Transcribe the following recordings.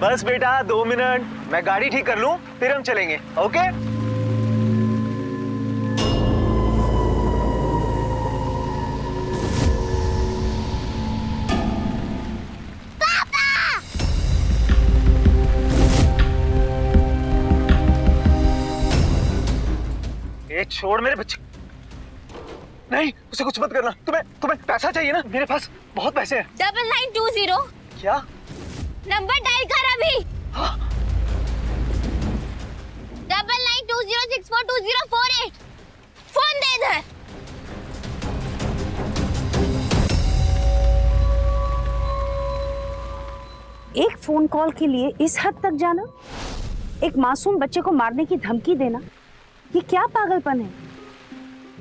बस बेटा 2 मिनट, मैं गाड़ी ठीक कर लूं फिर हम चलेंगे। ओके ये छोड़ मेरे बच्चे। नहीं, उसे कुछ मत करना। तुम्हें पैसा चाहिए ना? मेरे पास बहुत पैसे हैं। 9920 क्या नंबर डायल कर अभी। हाँ? 9920642048 फोन दे इधर। एक फोन कॉल के लिए इस हद तक जाना, एक मासूम बच्चे को मारने की धमकी देना, ये क्या पागलपन है।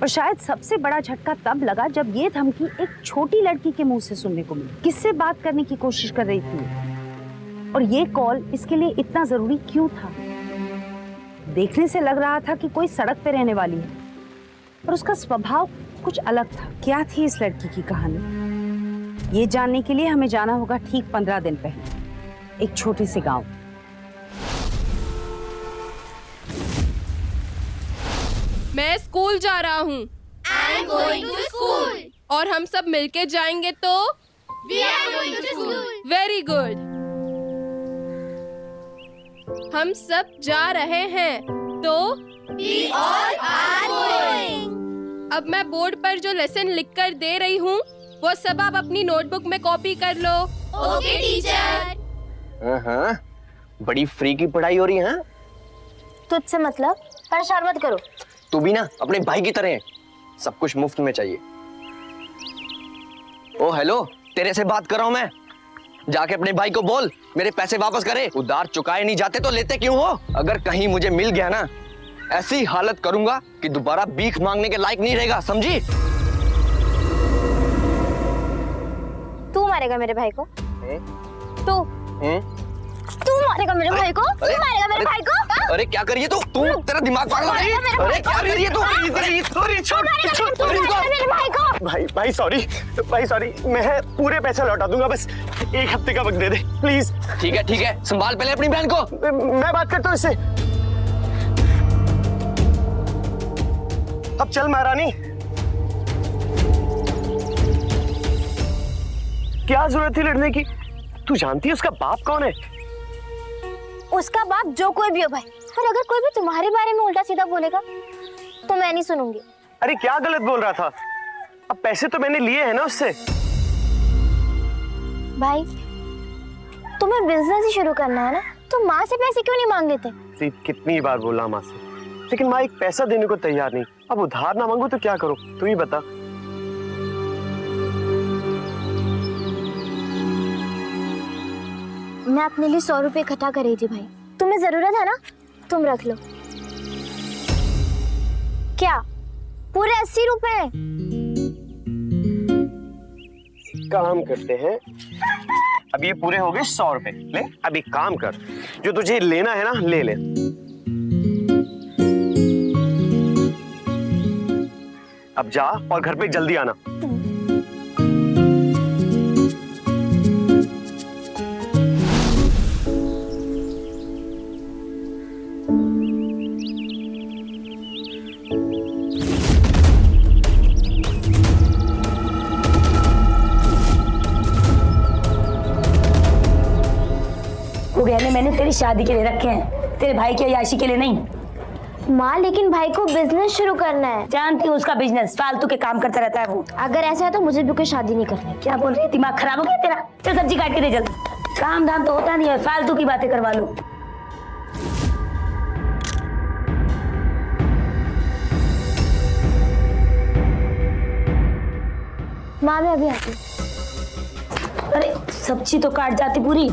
और शायद सबसे बड़ा झटका तब लगा जब ये धमकी एक छोटी लड़की के मुंह से सुनने को मिली। किससे बात करने की कोशिश कर रही थी और ये कॉल इसके लिए इतना जरूरी क्यों था? देखने से लग रहा था कि कोई सड़क पे रहने वाली है, पर उसका स्वभाव कुछ अलग था। क्या थी इस लड़की की कहानी? ये जानने के लिए हमें जाना होगा ठीक 15 दिन पहले एक छोटे से गांव। मैं स्कूल जा रहा हूँ। I'm going to school. और हम सब मिलके जाएंगे तो We are going to school. Very good. हम सब जा रहे हैं तो We all are going. अब मैं बोर्ड पर जो लेसन लिख कर दे रही हूँ वो सब आप अपनी नोटबुक में कॉपी कर लो। Okay teacher. हाँ, बड़ी फ्री की पढ़ाई हो रही है। तुझसे मतलब परेशान मत करो। तू भी ना अपने भाई की तरह है, सब कुछ मुफ्त में चाहिए। ओ हेलो, तेरे से बात कर रहा हूं मैं। जाके अपने भाई को बोल मेरे पैसे वापस करे। उधार चुकाए नहीं जाते तो लेते क्यों हो? अगर कहीं मुझे मिल गया ना, ऐसी हालत करूंगा कि दोबारा भीख मांगने के लायक नहीं रहेगा, समझी? तू मारेगा मेरे भाई को? तू मारेगा मेरे भाई को? तू मारेगा मेरे भाई को? अरे क्या करिए तू तेरा दिमाग पागल हो गया? अरे क्या करिए तू? मेरे भाई को? भाई सॉरी, मैं पूरे पैसे लौटा दूंगा, बस 1 हफ्ते का वक्त दे दे प्लीज। ठीक है, संभाल पहले अपनी बहन को। मैं बात करता हूँ इससे। अब चल महारानी। क्या जरूरत थी लड़ने की? तू जानती है उसका बाप कौन है? उसका बाप जो कोई भी हो भाई, और अगर कोई भी तुम्हारे बारे में उल्टा सीधा बोलेगा तो मैं नहीं सुनूंगी। अरे क्या गलत बोल रहा था? अब पैसे तो मैंने लिए हैं ना उससे। भाई तुम्हें बिजनेस ही शुरू करना है ना, तो माँ से पैसे क्यों नहीं मांग लेते? कितनी बार बोला माँ से, लेकिन माँ एक पैसा देने को तैयार नहीं। अब उधार ना मांगू तो क्या करो, तू ही बता। मैं अपने लिए 100 रुपए इकट्ठा कर रही थी भाई, तुम्हें जरूरत है ना, तुम रख लो। क्या पूरे 80 रुपए? काम करते हैं, अब ये पूरे हो गए 100 रुपए। ले अब एक काम कर, जो तुझे लेना है ना ले ले। अब जा और घर पे जल्दी आना। वो गहने मैंने तेरी शादी के लिए रखे हैं, तेरे भाई की अय्याशी के लिए नहीं। माँ लेकिन भाई को बिजनेस शुरू करना है। जानती हूँ उसका बिजनेस फालतू के काम करता रहता है वो। अगर ऐसा है तो मुझे भी कोई शादी नहीं करनी। क्या बोल रही है? दिमाग खराब हो गया तेरा? चल सब्जी काट के दे जल्दी। काम धाम तो होता नहीं है, फालतू की बातें करवा लो। माँ मैं अभी आती हूँ। अरे सब्जी तो काट जाती पूरी।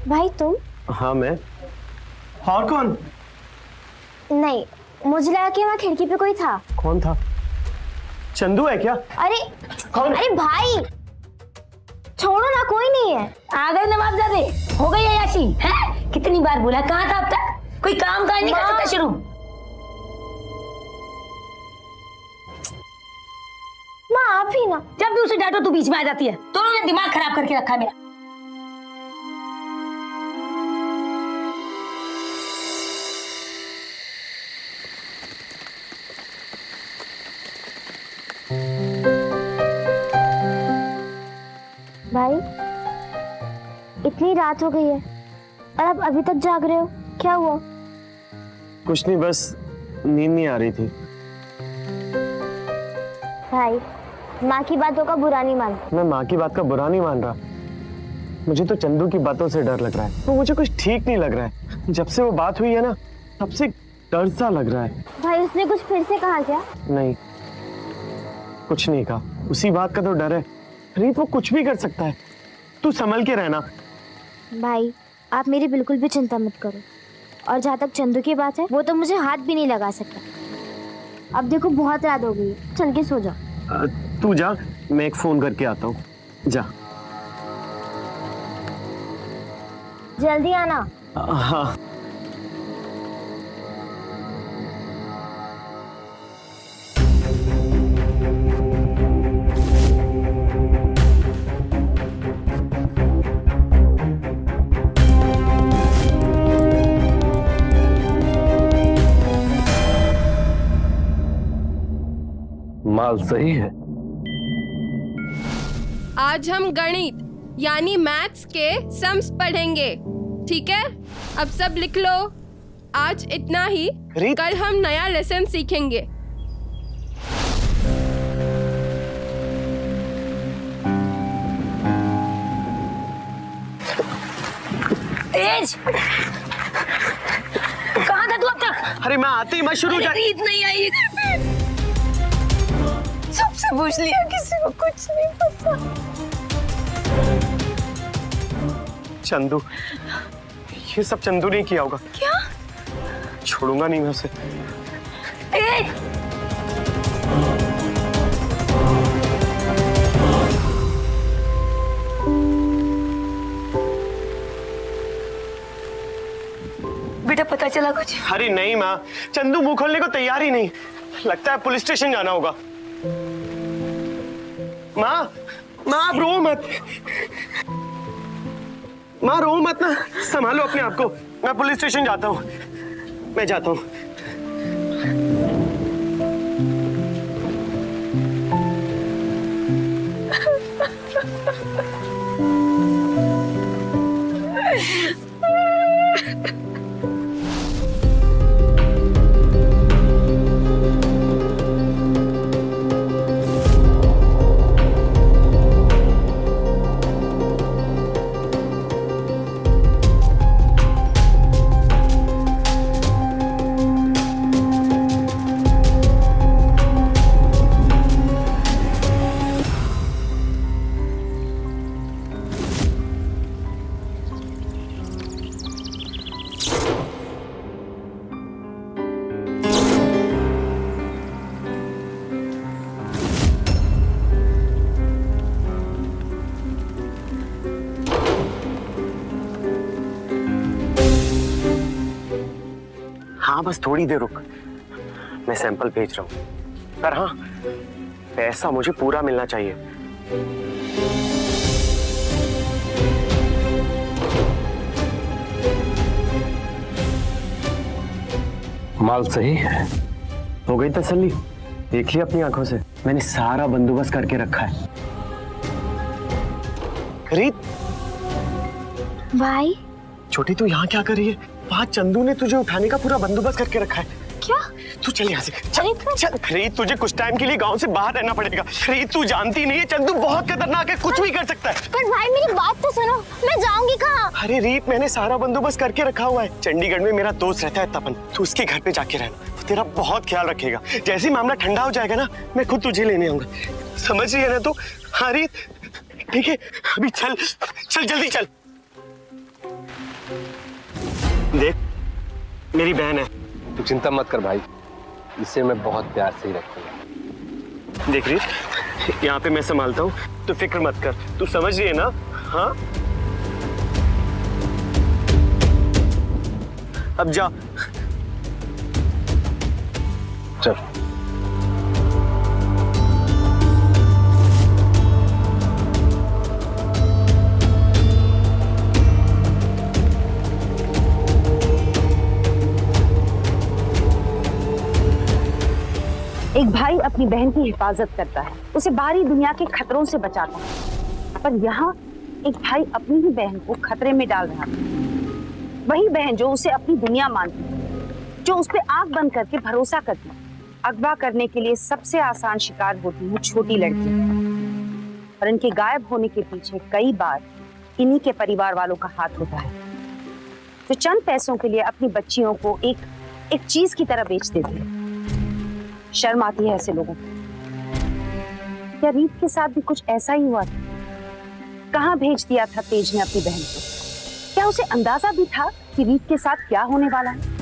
भाई तुम? हाँ मैं। और कौन? नहीं, मुझे लगा कि वहाँ खिड़की पे कोई था। कौन था? चंदू है क्या? अरे कौन? अरे भाई छोड़ो ना, कोई नहीं है। आ गए नवाबजादे, हो गई अय्याशी है? कितनी बार बोला, कहाँ था अब तक? कोई काम काज नहीं कर सकता शुरू? माँ आप ही ना। जब भी उसे डांटो तू बीच में आ जाती है। दोनों ने दिमाग खराब करके रखा है मेरा। भाई इतनी रात हो गई है और आप अभी तक जाग रहे हो, क्या हुआ? कुछ नहीं, बस नींद नहीं आ रही थी। भाई माँ की बातों का बुरा नहीं मानता। मैं माँ की बात का बुरा नहीं मान रहा, मुझे तो चंदू की बातों से डर लग रहा है। वो मुझे कुछ ठीक नहीं लग रहा है। जब से वो बात हुई है ना, तब से डर सा लग रहा है। भाई उसने कुछ फिर से कहा क्या? नहीं, कुछ नहीं कहा। उसी बात का तो डर है। रीत वो कुछ भी कर सकता है, तू संभल के रहना। भाई आप मेरी बिल्कुल भी चिंता मत करो। और जहाँ तक चंदू की बात है, वो तो मुझे हाथ भी नहीं लगा सकता। अब देखो बहुत रात हो गई है, चल के सो जाओ। तू जा, मैं एक फोन करके आता हूँ। जा। जल्दी आना। हाँ। माल सही है। आज हम गणित यानी मैथ्स के सम्स पढ़ेंगे, ठीक है? अब सब लिख लो। आज इतना ही, कल हम नया लेसन सीखेंगे। तेज, कहाँ था तू अब तक? अरे मैं आते ही मैं शुरू जा। रीत नहीं आई इधर पे। सबसे पूछ लिया, किसी को कुछ नहीं पता। चंदू, ये सब चंदू ने किया होगा। क्या? छोड़ूंगा नहीं मैं उसे। तेज, बेटा पता चला कुछ? अरे नहीं माँ, चंदू मुंह खोलने को तैयार ही नहीं। लगता है पुलिस स्टेशन जाना होगा। माँ, माँ आप रो मत। माँ रो मत ना, संभालो अपने आप को। मैं पुलिस स्टेशन जाता हूँ, मैं जाता हूँ। हाँ बस थोड़ी देर रुक, मैं सैंपल भेज रहा हूँ। पर हाँ, पैसा मुझे पूरा मिलना चाहिए। माल सही है। हो गई तसल्ली? देख लिया अपनी आंखों से, मैंने सारा बंदोबस्त करके रखा है। रीत, भाई छोटी तू यहाँ क्या कर रही है? वहाँ चंदू ने तुझे उठाने का पूरा बंदोबस्त करके रखा है। क्या? तू चल यहाँ से। चल, चल। रीत तुझे कुछ टाइम के लिए गांव से बाहर रहना पड़ेगा। रीत तू जानती नहीं है, चंदू बहुत खतरनाक है, कुछ भी कर सकता है। पर भाई मेरी बात तो सुनो, मैं जाऊंगी कहाँ? अरे रीत, मैंने सारा बंदोबस्त करके रखा हुआ है। चंडीगढ़ में मेरा दोस्त रहता है तपन, तू उसके घर पे जाके रहना, वो तेरा बहुत ख्याल रखेगा। जैसे ही मामला ठंडा हो जाएगा ना, मैं खुद तुझे लेने आऊंगा। समझ रही है ना तू? हाँ रीत, ठीक है, अभी चल चल, जल्दी चल। देख, मेरी बहन है। तू चिंता मत कर भाई, इसे मैं बहुत प्यार से ही रखूंगा। देख रीत, यहाँ पे मैं संभालता हूँ, तू फिक्र मत कर। तू समझ रही है ना? हाँ, अब जा। अपनी बहन की हिफाजत करता है, उसे बाहरी दुनिया के खतरों से बचाता है। पर यहाँ एक भाई अपनी ही बहन को खतरे में डाल रहा है। वही बहन जो उसे अपनी दुनिया मानती है, जो उस पर आंख बंद करके भरोसा करती है। अगवा करने के लिए सबसे आसान शिकार होती है छोटी लड़की, और इनके गायब होने के पीछे कई बार इन्हीं के परिवार वालों का हाथ होता है, जो चंद पैसों के लिए अपनी बच्चियों को एक चीज की तरह बेच देते हैं। शर्म आती है ऐसे लोगों को। क्या रीत के साथ भी कुछ ऐसा ही हुआ था? कहाँ भेज दिया था तेज ने अपनी बहन को? क्या उसे अंदाजा भी था कि रीत के साथ क्या होने वाला है?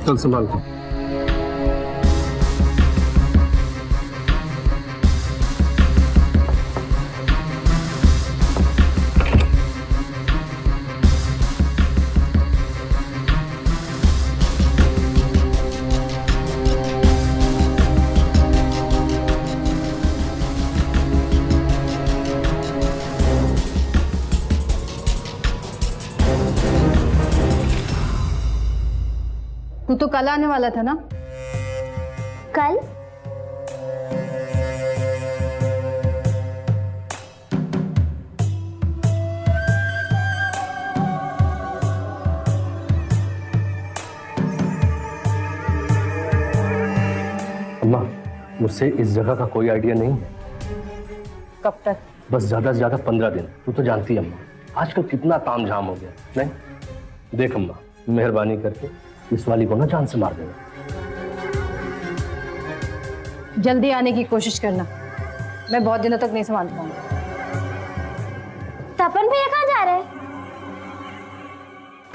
चल संभाल के। तू तो कल आने वाला था ना? कल? अम्मा, मुझसे इस जगह का कोई आइडिया नहीं है। कब तक? बस ज्यादा से ज्यादा 15 दिन। तू तो जानती है अम्मा, आजकल कितना तामझाम हो गया। नहीं देख अम्मा, मेहरबानी करके इस वाली को ना जान से मार देना। जल्दी आने की कोशिश करना, मैं बहुत दिनों तक नहीं संभाल पाऊंगा। तपन भैया कहाँ जा रहे हैं?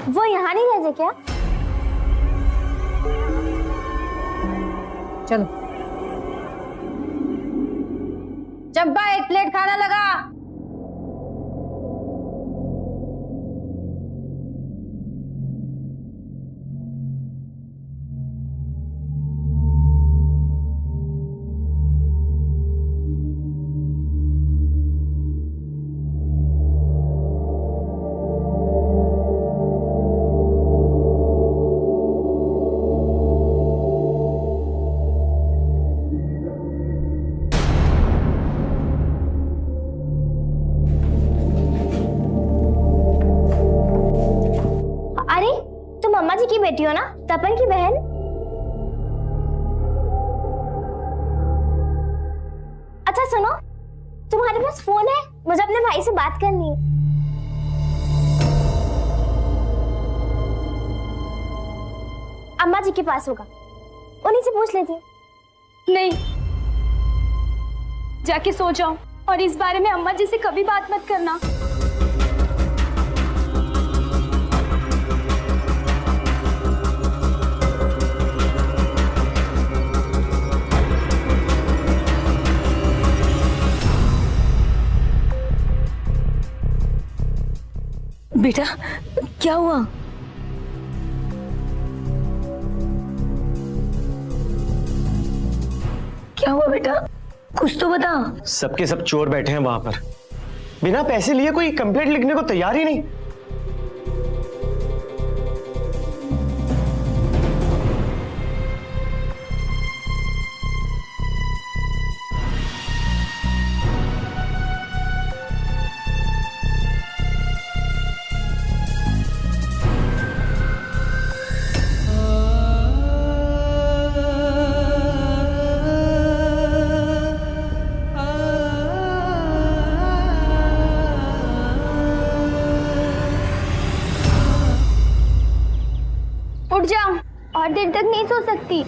वो यहाँ नहीं रहे क्या? चलो चंपा, एक प्लेट खाना लगा। अम्मा जी की बेटी हो ना, तपन की बहन। अच्छा सुनो, तुम्हारे पास फोन है? मुझे अपने भाई से बात करनी है। अम्मा जी के पास होगा, उन्हीं से पूछ लेती हूँ। नहीं, जाके सो जाओ और इस बारे में अम्मा जी से कभी बात मत करना। बेटा क्या हुआ? क्या हुआ बेटा, कुछ तो बता। सबके सब चोर बैठे हैं वहां पर, बिना पैसे लिए कोई कंप्लेंट लिखने को तैयार ही नहीं। उठ जाओ, और देर तक नहीं सो सकती।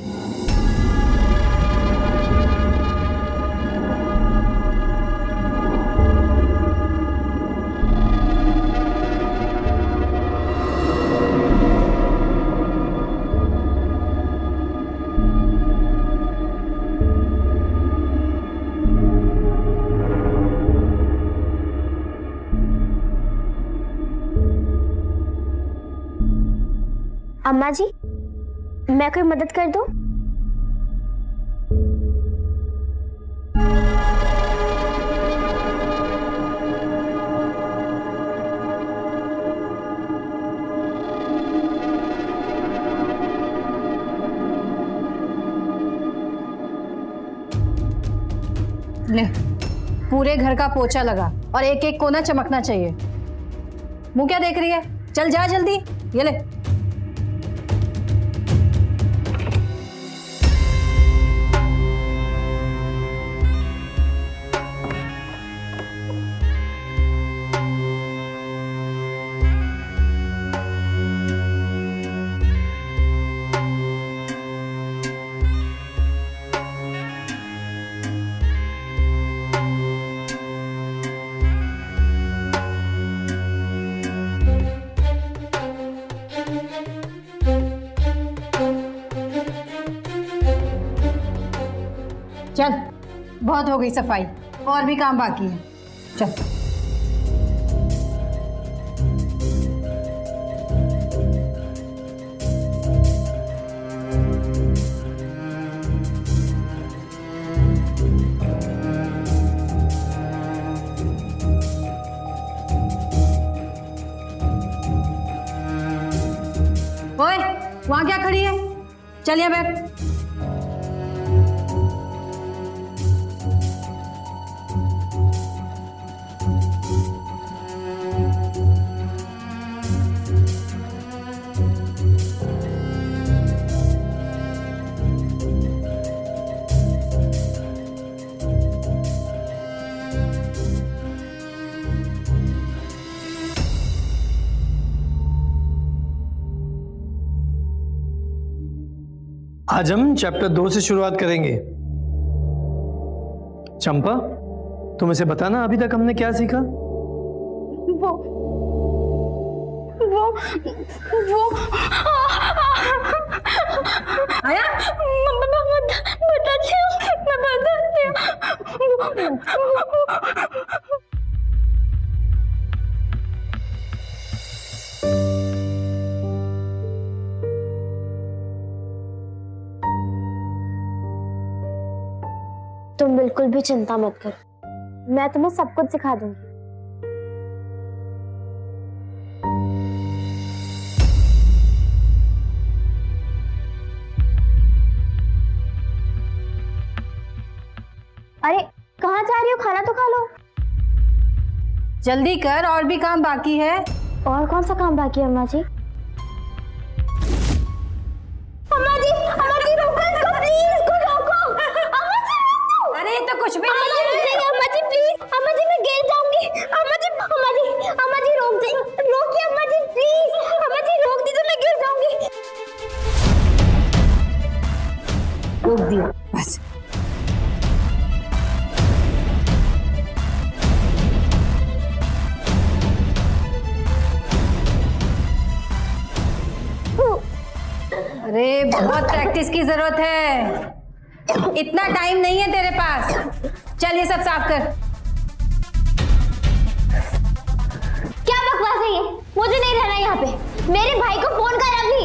अम्मा जी, मैं कोई मदद कर दूं? ले, पूरे घर का पोछा लगा और एक एक कोना चमकना चाहिए। मुंह क्या देख रही है? चल जा जल्दी, ये ले। चल, बहुत हो गई सफाई, और भी काम बाकी है। चल। ओए, वहां क्या खड़ी है? चल यहाँ बैठ। आज हम चैप्टर 2 से शुरुआत करेंगे। चंपा, तुम इसे बताना अभी तक हमने क्या सीखा? वो आया? बताती हूँ। तुम बिल्कुल भी चिंता मत करो, मैं तुम्हें सब कुछ सिखा दूंगी। अरे कहाँ जा रही हो? खाना तो खा लो। जल्दी कर, और भी काम बाकी है। और कौन सा काम बाकी है अम्मा जी? अम्मा जी रोको इसको, प्लीज इसको रोको। अम्मा जी रोको। अरे तो कुछ भी अम्मा जी रुक जाइए, अम्मा जी प्लीज। अम्मा जी मैं गिर जाऊंगी। अम्मा जी रोक जाइए, रोकिए अम्मा जी प्लीज। अम्मा जी रोक दी तो मैं गिर जाऊंगी। रोक दिया बस। अरे बहुत प्रैक्टिस की जरूरत है, इतना टाइम नहीं है तेरे पास। चल ये सब साफ कर। क्या बकवास है ये? मुझे नहीं रहना यहाँ पे। मेरे भाई को फोन कर अभी।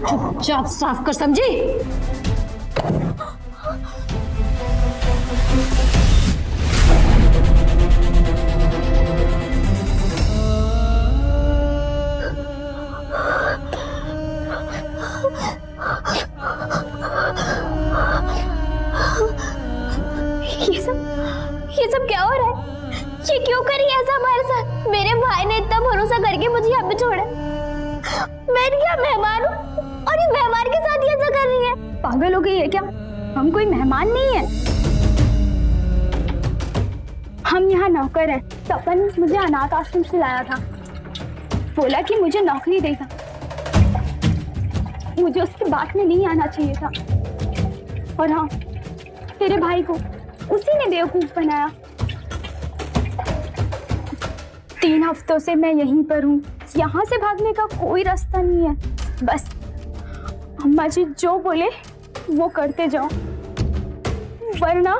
चुपचाप साफ कर, समझी? ये सब क्या हो रहा है? ये क्यों करी ऐसा हमारे साथ? मेरे भाई ने इतना भरोसा करके मुझे यहाँ पे छोड़ा। मैं क्या मेहमान हूँ और ये मेहमान के साथ ऐसा कर रही है? पागल हो गई है क्या? हम कोई मेहमान नहीं है, हम यहाँ नौकर हैं। तपन मुझे अनाथ आश्रम से लाया था, बोला कि मुझे नौकरी देगा। मुझे उसकी बात में नहीं आना चाहिए था। और हाँ, तेरे भाई को उसी ने बेवकूफ बनाया। 3 हफ्तों से मैं यहीं पर हूँ, यहाँ से भागने का कोई रास्ता नहीं है। बस अम्मा जी जो बोले वो करते जाओ, वरना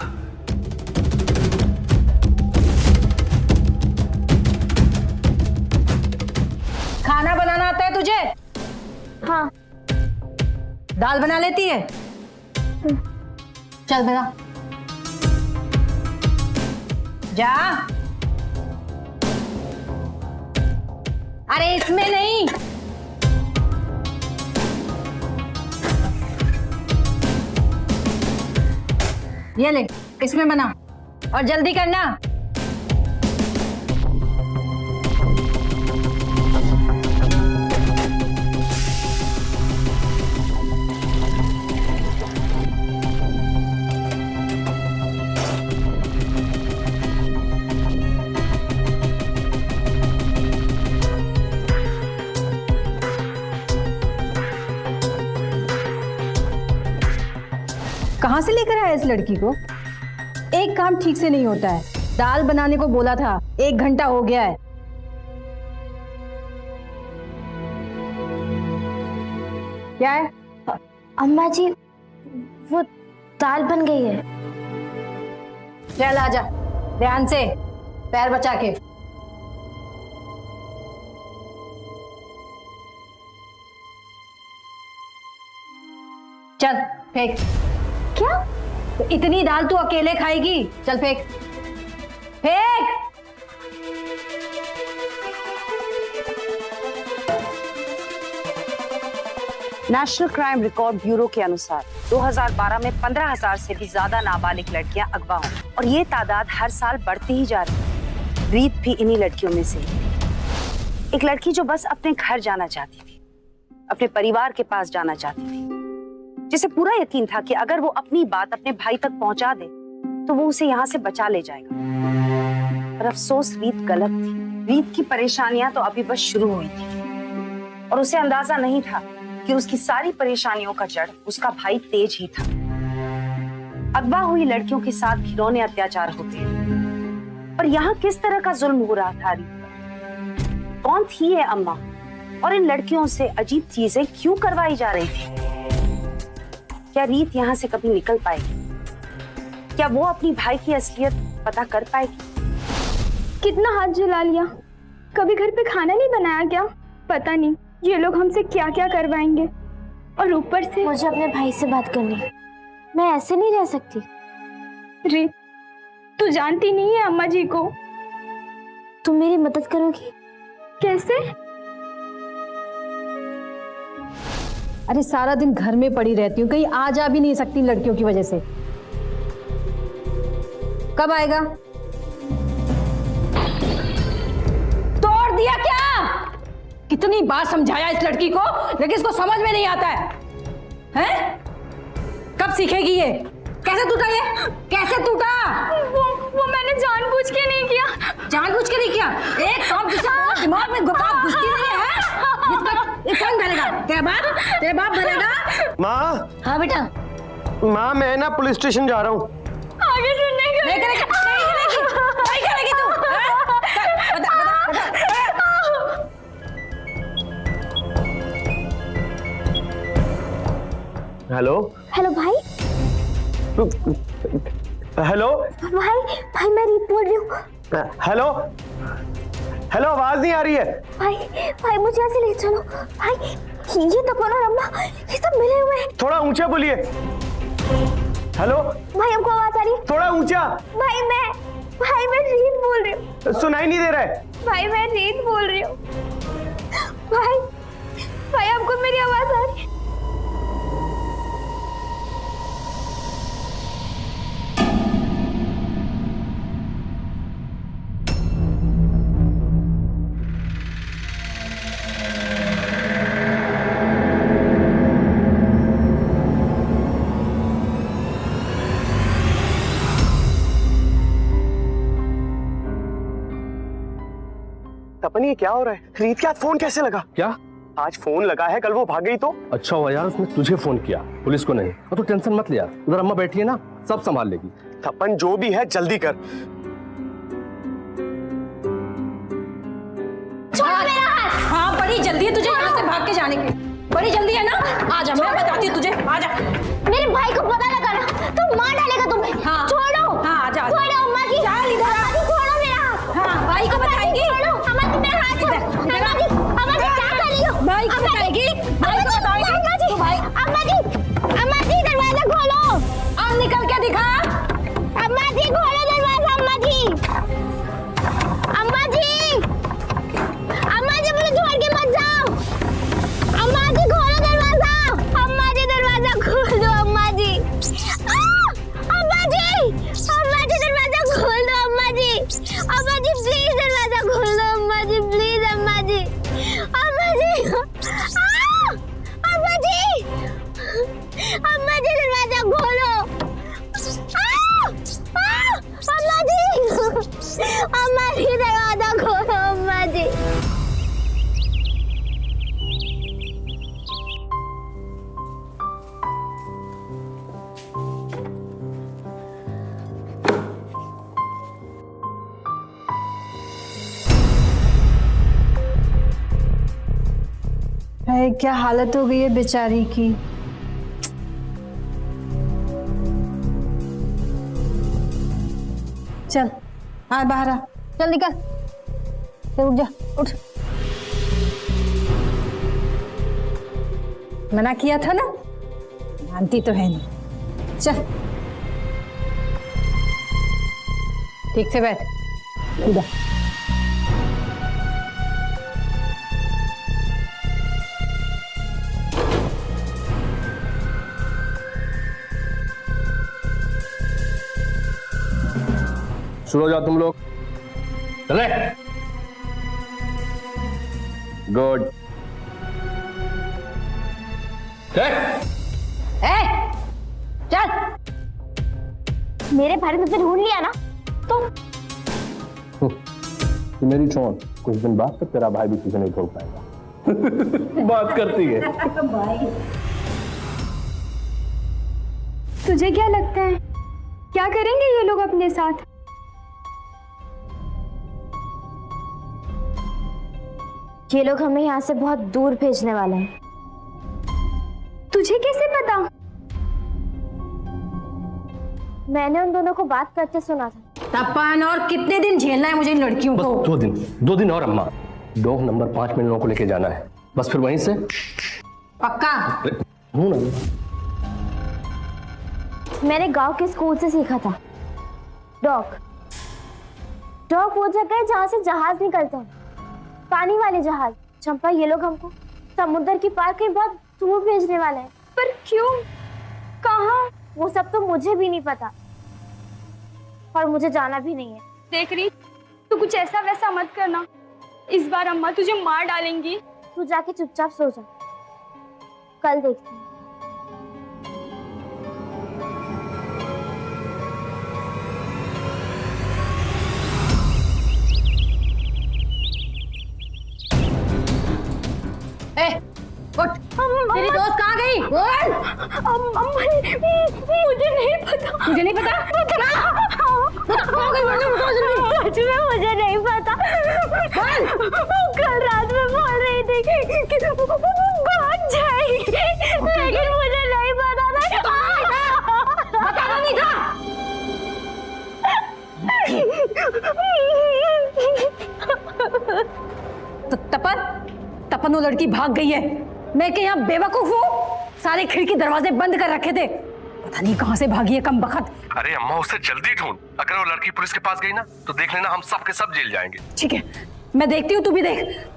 खाना बनाना आता है तुझे? हाँ। दाल बना लेती है? चल बना। जा। अरे इसमें नहीं, ये ले, इसमें बना और जल्दी करना। कहाँ से लेकर आया इस लड़की को? एक काम ठीक से नहीं होता है। दाल बनाने को बोला था, 1 घंटा हो गया है। क्या है? अम्मा जी, वो दाल बन गई है। चल आजा, ध्यान से, पैर बचा के। चल फेंक। क्या? तो इतनी दाल तू अकेले खाएगी? चल फेंक, फेंक। नेशनल क्राइम रिकॉर्ड ब्यूरो के अनुसार 2012 में 15,000 से भी ज्यादा नाबालिग लड़कियां अगवा हुई और ये तादाद हर साल बढ़ती ही जा रही है। रीत भी इन्हीं लड़कियों में से एक लड़की जो बस अपने घर जाना चाहती थी, अपने परिवार के पास जाना चाहती थी, जिसे पूरा यकीन था कि अगर वो अपनी बात अपने भाई तक पहुंचा दे तो वो उसे यहाँ से बचा ले जाएगा। पर अफसोस रीत गलत थी। रीत की परेशानियां तो अभी बस शुरू हुई थी और उसे अंदाजा नहीं था कि उसकी सारी परेशानियों का जड़ उसका भाई तेज ही था। अगवा हुई लड़कियों के साथ घिनौने अत्याचार होते हैं, पर यहाँ किस तरह का जुल्म हो रहा था रीत पर? कौन थी ये अम्मा और इन लड़कियों से अजीब चीजें क्यों करवाई जा रही थी? क्या रीत यहाँ से कभी निकल पाएगी? क्या वो अपनी भाई की असलियत पता कर पाएगी? कितना हाथ जला लिया, कभी घर पे खाना नहीं बनाया क्या? पता नहीं ये लोग हमसे क्या क्या करवाएंगे। और ऊपर से मुझे अपने भाई से बात करनी है, मैं ऐसे नहीं रह सकती। रीत, तू जानती नहीं है अम्मा जी को। तुम मेरी मदद करोगी? कैसे? अरे सारा दिन घर में पड़ी रहती हूँ, कहीं आ जा भी नहीं सकती लड़कियों की वजह से। कब आएगा? तोड़ दिया क्या? कितनी बार समझाया इस लड़की को, लेकिन इसको समझ में नहीं आता है। हैं? कब सीखेगी ये? कैसे टूटा ये? कैसे टूटा? वो मैंने जानबूझ के नहीं किया। जानबूझ के नहीं किया? एक काम दूसरा दिमाग में बात घुसती नहीं है। ये कौन भरेगा? तेरा बाप भरेगा? माँ। हाँ बेटा। माँ, मैं ना पुलिस स्टेशन जा रहा हूँ। आगे से नहीं करेगी तू। हेलो। हेलो भाई। हेलो भाई मैं रीत बोल रही हूँ। हेलो हेलो, आवाज नहीं आ रही है। भाई मुझे ऐसे ले चलो भाई। ये तपन और अम्मा ये सब मिले हुए हैं। थोड़ा ऊंचा बोलिए। हेलो भाई, हमको आवाज आ रही है। थोड़ा ऊंचा। भाई मैं रीत बोल रही हूँ। सुनाई नहीं दे रहा है। भाई मैं रीत बोल रही हूँ। भाई आपको मेरी आवाज आ रही है? तपन, ये क्या हो रहा है? रीत के हाथ फोन कैसे लगा? क्या? आज फोन लगा है, कल वो भाग गई तो? अच्छा हुआ यार उसने तुझे फोन किया, पुलिस को नहीं। और तो टेंशन मत ले यार, उधर अम्मा बैठी है ना, सब संभाल लेगी। तपन, जो भी है जल्दी कर। हाँ, बड़ी जल्दी है तुझे यहाँ से भाग के जाने की। बड़ी जल्दी है ना? आजा, मैं बताती हूँ तुझे। आजा। मेरे भाई को पता लगा ना तो मार डालेगा तुम्हें। हाँ। छोड़ो। हाँ, आजा। छोड़ो अम्मा जी। चल इधर आ। छोड़ो मेरा हाथ। हाँ, भाई को बताएंगी। छोड़ो अम्मा जी, मेरा हाथ छोड़ो। अम्मा जी हाय क्या हालत हो गई है बेचारी की। चल आ बाहर आ, चल निकल, चल उठ जा, उठ। मना किया था ना, मानती तो है नहीं। चल ठीक से बैठ इधर। शुरू हो जाओ तुम लोग, चले। गुड। ए, चल। मेरे भाई ने तुझे ढूंढ लिया ना तो तू मेरी छोड़, कुछ दिन बाद तक तेरा भाई भी तुझे नहीं ढूंढ पाएगा। बात करती है। तुझे क्या लगता है क्या करेंगे ये लोग अपने साथ? ये लोग हमें यहाँ से बहुत दूर भेजने वाले हैं। तुझे कैसे पता? मैंने उन दोनों को बात करते सुना था। तपन, और कितने दिन झेलना है मुझे इन लड़कियों बस को? 2 दिन और अम्मा। डोर नंबर 5 में इन लोगों को लेके जाना है, बस फिर वहीं से पक्का? हूँ ना। मैंने गांव के स्कूल से सीखा था। डॉक वो जगह है जहाँ से जहाज निकलते हैं, पानी वाले जहाज। चंपा, ये लोग हमको समुद्र की पार कहीं बहुत दूर भेजने वाले हैं। पर क्यों? कहाँ? वो सब तो मुझे भी नहीं पता और मुझे जाना भी नहीं है। देख रही, तू कुछ ऐसा वैसा मत करना, इस बार अम्मा तुझे मार डालेंगी। तू जाके चुपचाप सो जा, कल देखते हैं। उठ, तेरी दोस्त कहाँ गई? बोल। अम्मा मुझे नहीं पता। मुझे नहीं पता? मुझे नहीं पता। कल रात में बोल रही थी कि वो भाग जाएगी, लेकिन मुझे नहीं पता था। बताना नहीं था? तो तपन वो लड़की भाग गई है। मैं क्या यहाँ बेवकूफ हूँ? सारे खिड़की दरवाजे बंद कर रखे थे, पता नहीं कहाँ से भागी है कम बखत। अरे अम्मा, उसे जल्दी ढूंढ। अगर वो लड़की पुलिस के पास गई ना तो देख लेना हम सब के सब जेल जाएंगे। ठीक है, मैं देखती हूँ, तू भी देख।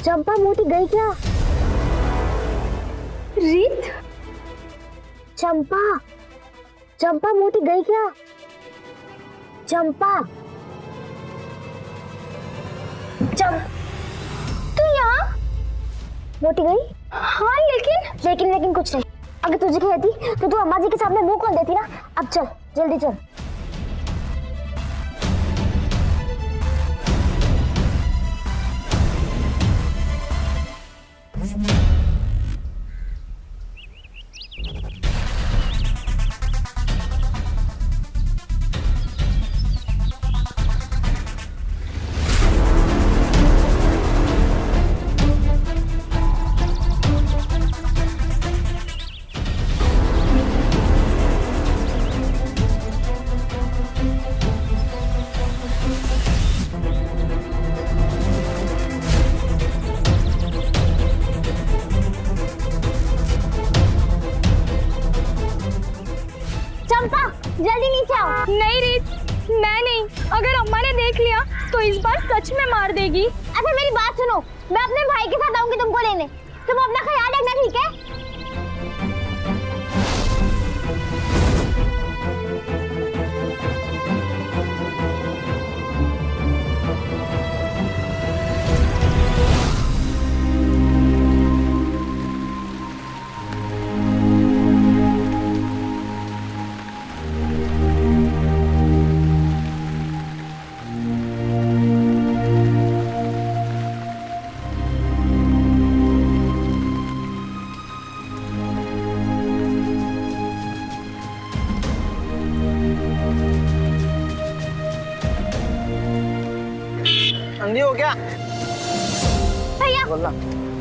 चंपा मोटी गई क्या? रीत, चंपा मोटी गई क्या? चंपा तू यहाँ? मोटी गई? हाँ लेकिन कुछ नहीं। अगर तुझे कहती तो तू अम्मा जी के सामने मुंह खोल देती ना। अब चल, जल्दी चल। जल्दी नीचे आओ। नहीं रीत, मैं नहीं। अगर अम्मा ने देख लिया तो इस बार सच में मार देगी। अच्छा मेरी बात सुनो, मैं अपने भाई के साथ आऊंगी तुमको लेने। तुम अपना ख्याल रखना, ठीक है? बोलना।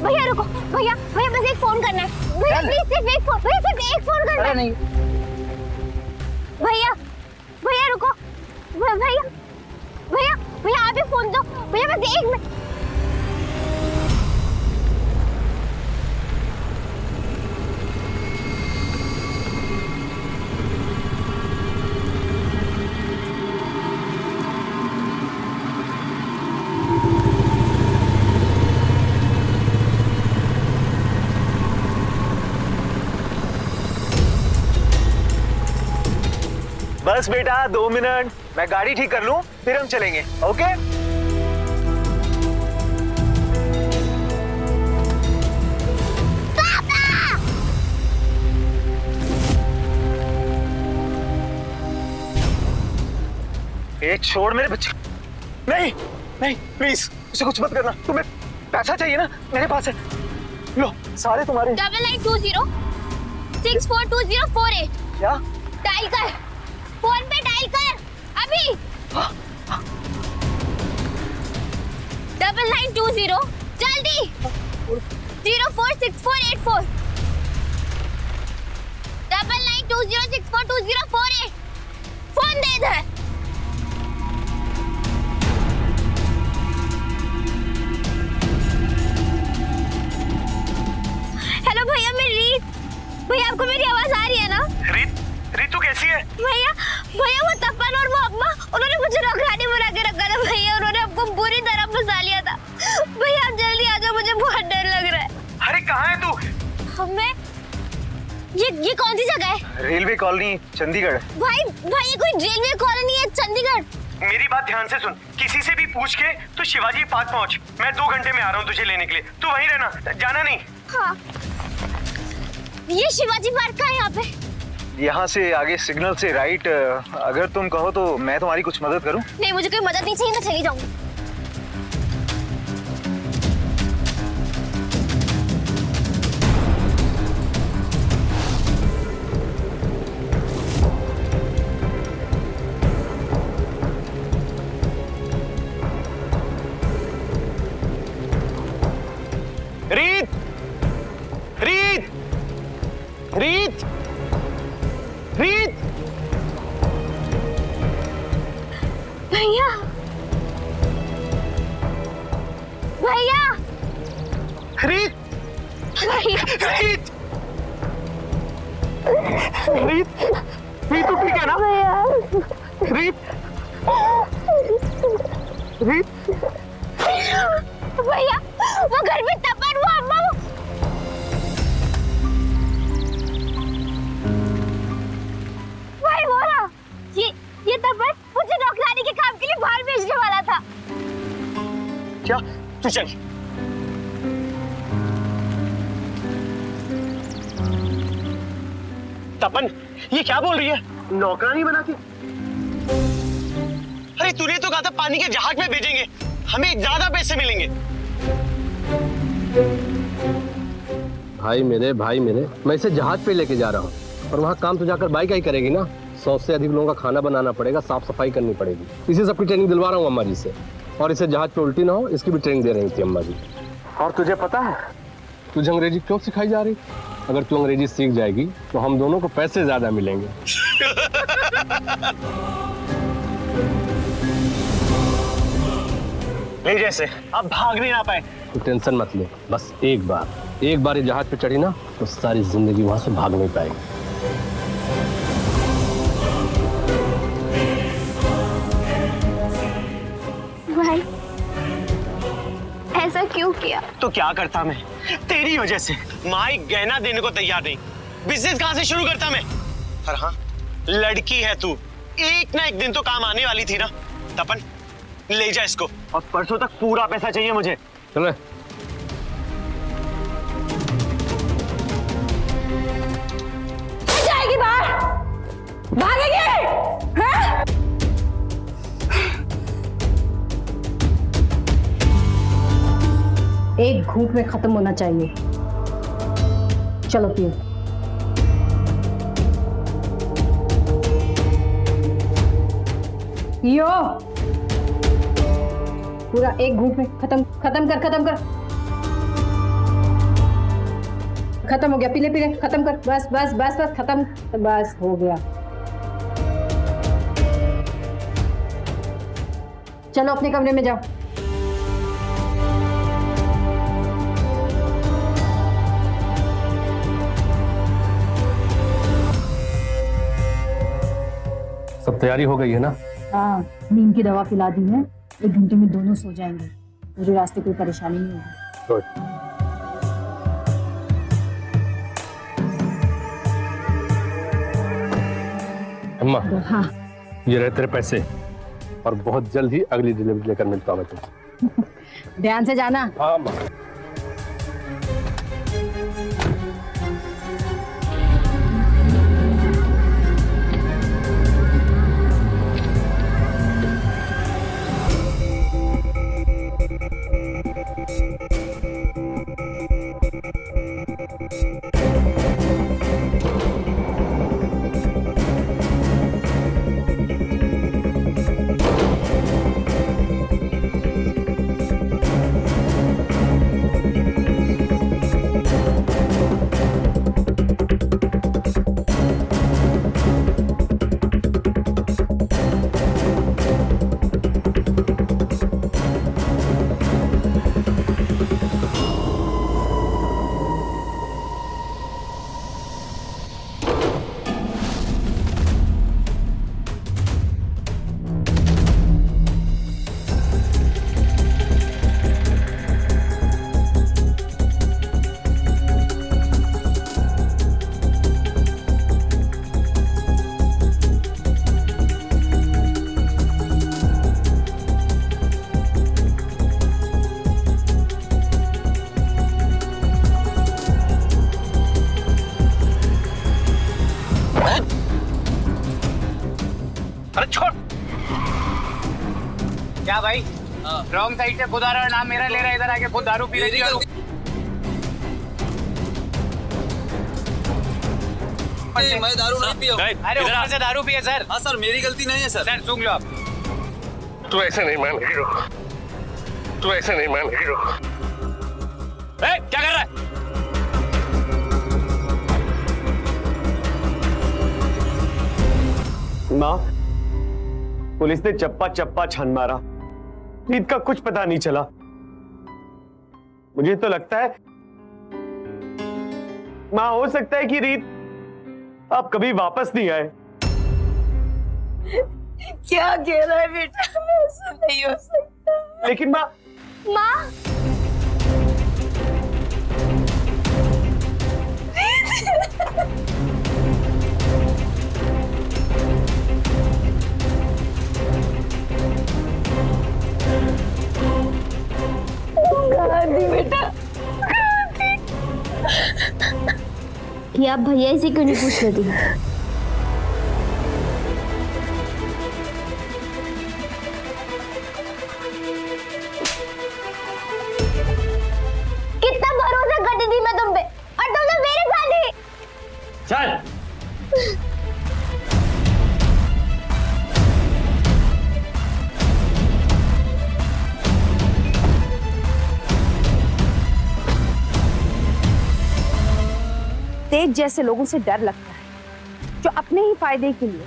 भैया रुको, भैया भैया बस एक फोन करना है, भैया प्लीज सिर्फ एक फोन, भैया सिर्फ एक फोन करना है। नहीं भैया भैया रुको, भैया भैया भैया आप ही फोन दो, भैया बस 1 मिनट। बस बेटा 2 मिनट, मैं गाड़ी ठीक कर लूं फिर हम चलेंगे। ओके ये छोड़ मेरे बच्चे। नहीं नहीं प्लीज उसे कुछ मत करना, तुम्हें पैसा चाहिए ना, मेरे पास है, लो सारे तुम्हारे। 9920642048 क्या डायल कर, फोन पे डायल कर अभी। 9920 जल्दी 046484 9920642048 फोन दे इधर। हेलो भैया, मैं रीत। भैया आपको मेरी आवाज आ रही है ना? रीतू कैसी है? भैया भैया वो तपन और वो अम्मा, उन्होंने मुझे नौकरानी बना के रखा था भैया, उन्होंने हमको बुरी तरह फंसा लिया था। भैया आप जल्दी आ जाओ, मुझे बहुत डर लग रहा है। अरे कहाँ है तू? हमें ये कौन सी जगह है? Railway colony Chandigarh. भाई भाई ये कोई रेलवे कॉलोनी है चंडीगढ़। मेरी बात ध्यान से सुन, किसी से भी पूछ के तू शिवाजी पार्क पहुंच, मैं 2 घंटे में आ रहा हूँ तुझे लेने के लिए, तू वहीं रहना, जाना नहीं। हाँ ये शिवाजी पार्क का है यहाँ पे? यहाँ से आगे सिग्नल से राइट, अगर तुम कहो तो मैं तुम्हारी कुछ मदद करूँ? नहीं मुझे कोई मदद नहीं चाहिए, मैं चली जाऊंगी। रीत रीत रीत रीत भैया भैया रीत भैया रीत रीत रीत तू ठीक है ना? भैया रीत रीत भैया वो घर में तपन, वो अम्मा, वो भाई बोला ये तपन मुझे नौकरानी के काम के लिए बाहर भेजने वाला था। क्या? तू चल। तपन ये क्या बोल रही है? नौकरानी बना के? अरे तूने तो कहा था पानी के जहाज में भेजेंगे, हमें ज्यादा पैसे मिलेंगे। भाई मेरे मैं इसे जहाज पे लेके जा रहा हूँ और वहाँ काम तो जाकर बाई का ही करेगी ना। 100 से अधिक लोगों का खाना बनाना पड़ेगा, साफ सफाई करनी पड़ेगी, इसी सबकी ट्रेनिंग दिलवा रहा हूँ अम्मा जी से। और इसे जहाज पे उल्टी ना हो इसकी भी ट्रेनिंग दे रही थी अम्मा जी। और तुझे पता है तुझे अंग्रेजी क्यों सिखाई जा रही? अगर तू अंग्रेजी सीख जाएगी तो हम दोनों को पैसे ज्यादा मिलेंगे। ले जैसे अब भाग भी ना पाए। तू टेंशन मत ले, बस एक बार ये जहाज पे चढ़ी ना तो सारी जिंदगी वहां से भाग नहीं पाएगी। भाई ऐसा क्यों किया? तो क्या करता मैं? तेरी वजह से माँ एक गहना देने को तैयार नहीं, बिजनेस कहाँ से शुरू करता मैं? पर हाँ लड़की है तू, एक ना एक दिन तो काम आने वाली थी ना। तपन ले जा इसको, और परसों तक पूरा पैसा चाहिए मुझे। चले जाएगी बाहर, भागेगी हैं? एक घूंट में खत्म होना चाहिए। चलो पियो। पियो, पूरा एक घूंट में खत्म कर। खत्म हो गया, पीले पीले खत्म कर, बस बस बस बस खत्म, बस हो गया। चलो अपने कमरे में जाओ। सब तैयारी हो गई है ना? हाँ, नींद की दवा पिला दी है, 1 घंटे में दोनों सो जाएंगे, पूरे रास्ते कोई परेशानी नहीं होगी। गुड। अम्मा, हाँ, ये रहे तेरे पैसे और बहुत जल्द ही अगली डिलीवरी लेकर मिलता हूँ मैं तुमसे। ध्यान से जाना। हाँ अम्मा। अरे छोड़। क्या भाई, रॉन्ग साइड से खुद आ रहा है, नाम मेरा ले रहा है, इधर आके खुद दारू पी रही है। मैं दारू नहीं पिया। अरे ऊपर से दारू पिए सर। हाँ सर, मेरी गलती नहीं है सर। सर सुन लो आप। तू ऐसे नहीं मान हीरो, तू ऐसे नहीं मान हीरो। क्या कर रहा है? माँ, पुलिस ने चप्पा चप्पा छान मारा, रीत का कुछ पता नहीं चला। मुझे तो लगता है माँ, हो सकता है कि रीत आप कभी वापस नहीं आए। क्या कह रहा है बेटा, ऐसा नहीं हो सकता। लेकिन माँ, माँ, बेटा ये आप भैया से क्यों नहीं पूछ लेती? कितना भरोसा करती थी मैं तुम पे, और तुमने मेरे साथ ही। चल। तेज जैसे लोगों से डर लगता है, जो अपने ही फायदे के लिए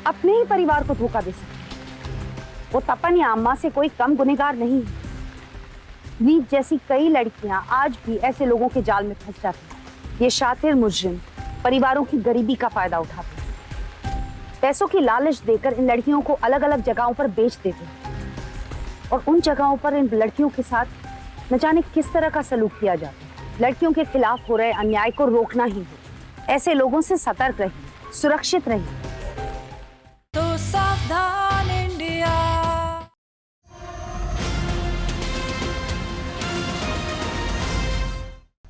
अपने ही परिवार को धोखा दे सकते। वो तपन या अम्मा से कोई कम गुनहगार नहीं है। रीत जैसी कई लड़कियां आज भी ऐसे लोगों के जाल में फंस जाती हैं। ये शातिर मुजरिम परिवारों की गरीबी का फायदा उठाते हैं, पैसों की लालच देकर इन लड़कियों को अलग अलग जगहों पर बेच देते हैं, और उन जगहों पर इन लड़कियों के साथ न जाने किस तरह का सलूक किया जाता है। लड़कियों के खिलाफ हो रहे अन्याय को रोकना ही है। ऐसे लोगों से सतर्क रहिए, सुरक्षित रहिए।